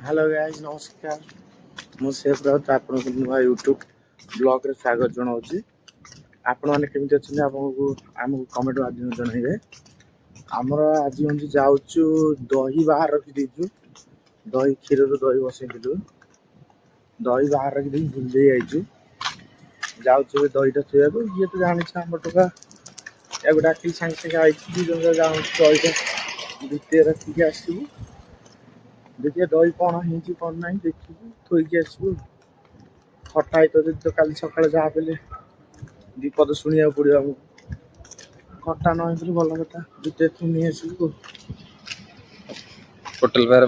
Hello guys नमस्कार मु safe Raut आपन नुआ यूट्यूब ब्लॉग रे स्वागत जनाऊँगी। आपण मैंने केमी अच्छे आपको आमको कमेंट माध्यम जनइबे। आमर आज हूँ जाऊँ दही बाहर रखी दीचु दही क्षीर दही बसई दही बाहर रखी भूल जाइए जाऊँ दहीटा थोड़ा ये तो जानी आम टोका या डाक सागे सागे आई दहीटा भितर रखिक आसबू देखिए दही कौन है कौन ना देखिए थोक आसबू खटा ही तो कल सका जहाँ पे विपद शुणा पड़ो आमको खटा न भल कथा भितर नहीं आसबू होटल पारे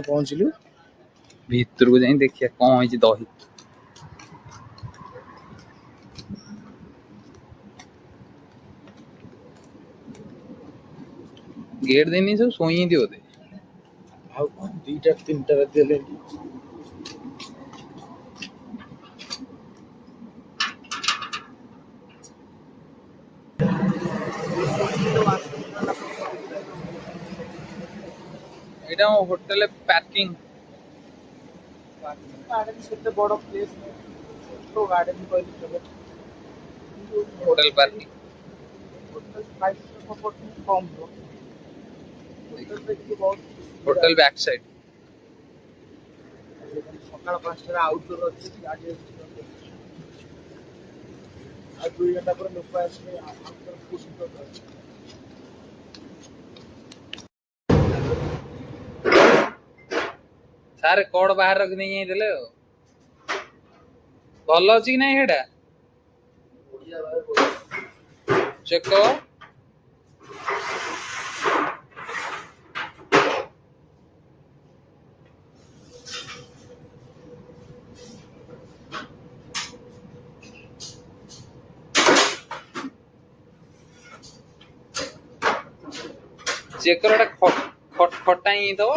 पहुँचलु भीतर को जाई देखिए कौन है दही गेट देनी सब सोई थी ओदे दीटा तीन टा दिले एटा होटल पार्किंग गार्डन से बड़ प्लेस तो गार्डन होटल पार्किंग कम होटल बैक साइड सकाल 5 आउटडोर अच्छी गाड़ी आज 2 घंटा पर लोक आसने सारे कोड बाहर रख नहीं देले भल अछि कि नहीं हेडा चेक कर चेक कर खटा ही तो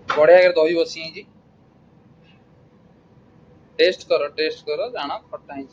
बढ़िया दही बसी टेस्ट करो जाना खटा है।